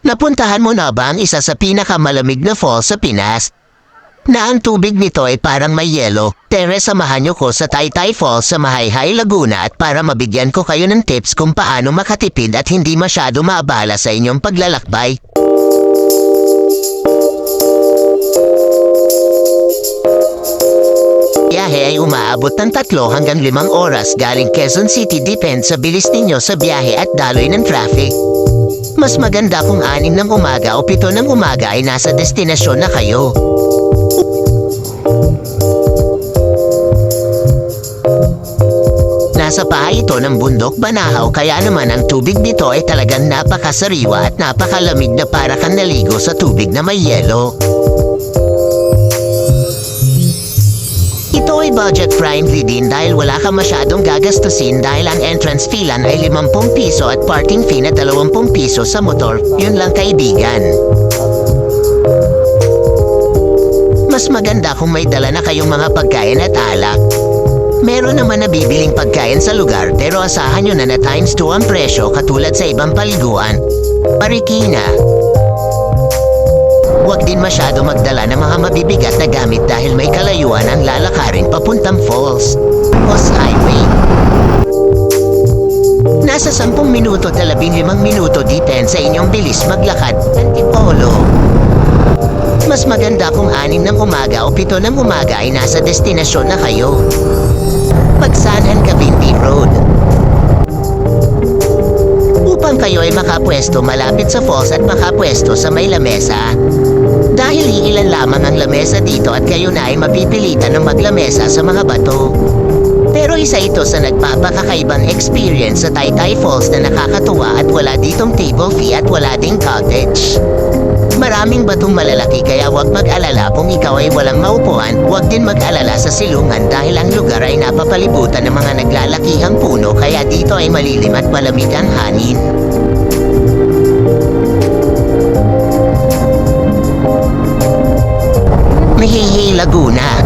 Napuntahan mo na ba ang isa sa pinakamalamig na falls sa Pinas? Na ang tubig nito ay parang may yelo. Tere, samahan niyo ko sa Taytay Falls sa Mahayhay, Laguna at para mabigyan ko kayo ng tips kung paano makatipid at hindi masyado maabala sa inyong paglalakbay. Biyahe ay umaabot ng 3 hanggang 5 oras galing Quezon City, depende sa bilis ninyo sa biyahe at daloy ng traffic. Mas maganda kung 6 ng umaga o 7 ng umaga ay nasa destinasyon na kayo. Nasa pahay ito ng bundok Banahaw, kaya naman ang tubig dito ay talagang napakasariwa at napakalamig na para kang naligo sa tubig na may yelo. Ito ay budget friendly din dahil wala ka masyadong gagastusin dahil ang entrance fee lang ay 50 piso at parking fee na 20 piso sa motor. Yun lang, kaibigan. Mas maganda kung may dala na kayong mga pagkain at alak. Meron naman na bibiling pagkain sa lugar pero asahan nyo na times 2 ang presyo katulad sa ibang paliguan. Marikina. Huwag din masyado magdala ng mga mabibigat na gamit dahil may kalayuan ang lalakarin papuntang falls. Falls Highway. Nasa 10 minuto at 15 minuto depende sa inyong bilis maglakad. Antipolo. Mas maganda kung 6 ng umaga o 7 ng umaga ay nasa destinasyon na kayo. Pagsanan, Cavite Road. Upang kayo ay makapwesto malapit sa falls at makapwesto sa may lamesa. Dahil iilan lamang ang lamesa dito at kayo na ay mapipilitan ng maglamesa sa mga bato. Pero isa ito sa nagpapakakaibang experience sa Taytay Falls na nakakatuwa at wala ditong table fee at wala ding cottage. Maraming batong malalaki kaya huwag mag-alala kung ikaw ay walang maupuan. Huwag din mag-alala sa silungan dahil ang lugar ay napapalibutan ng mga naglalakihang puno kaya dito ay malilim at malamig ang hangin. Mahihey, Laguna.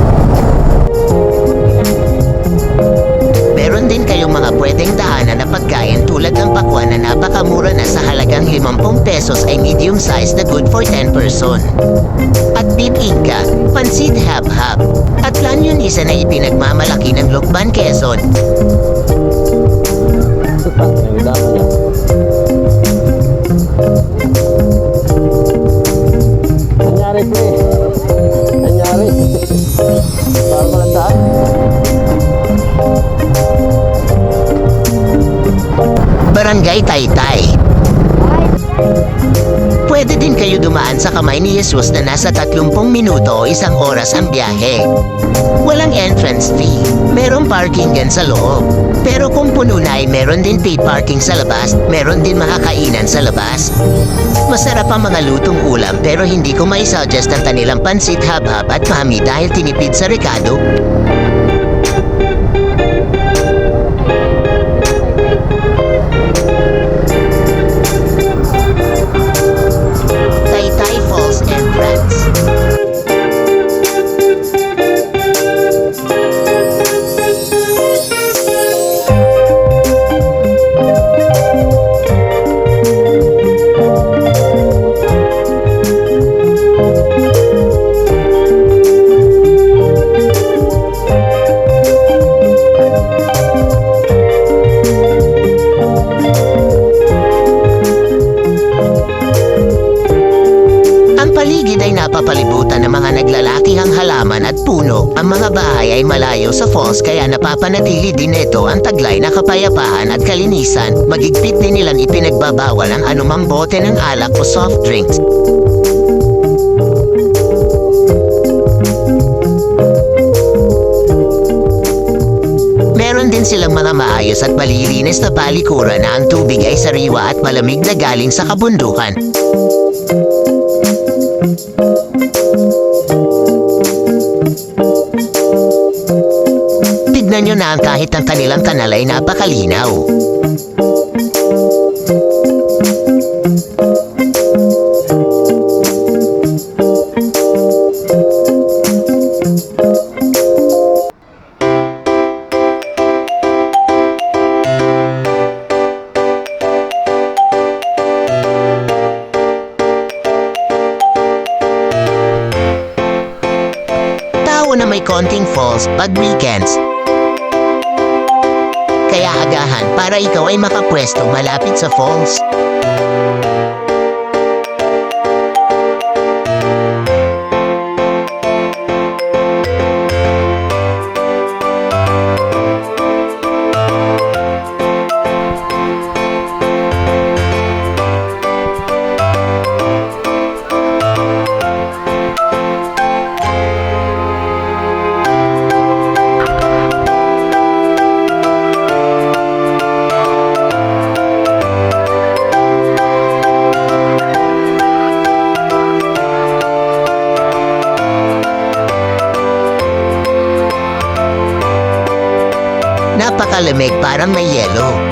Meron din kayong mga pwedeng daanan na pagkain tulad ng pakwan na napakamura na sa halagang 50 pesos ay medium size na good for 10 person. At bibingka, pansit hab-hab. At lan yun isa na ipinagmamalaki ng Lukban, Quezon. Nangyari po eh. Nangyari. Parang malandaan. Barangay Taytay. Pwede din kayo dumaan sa kamay ni Jesus na nasa 30 minuto o 1 oras ang biyahe. Walang entrance fee. Merong parking din sa loob. Pero kung puno na ay meron din paid parking sa labas. Meron din mga kainan sa labas. Masarap ang mga lutong ulam pero hindi ko maisuggest ang kanilang pansit hab-hab at mami dahil tinipid sa rekado. Taytay Falls entrance. Paligid ay napapalibutan ng mga naglalakihang halaman at puno. Ang mga bahay ay malayo sa falls kaya napapanatili din ito ang taglay na kapayapaan at kalinisan. Magigpit din nilang ipinagbabawal ang anumang bote ng alak o soft drinks. Meron din silang mga maayos at malilinis na palikuran na ang tubig ay sariwa at malamig na galing sa kabundukan. Tignan nyo na ang kahit ang kanilang kanal ay napakalinaw. may konting falls pag weekends. Kaya agahan para ikaw ay makapwesto malapit sa falls. Napakalamig, parang may yelo.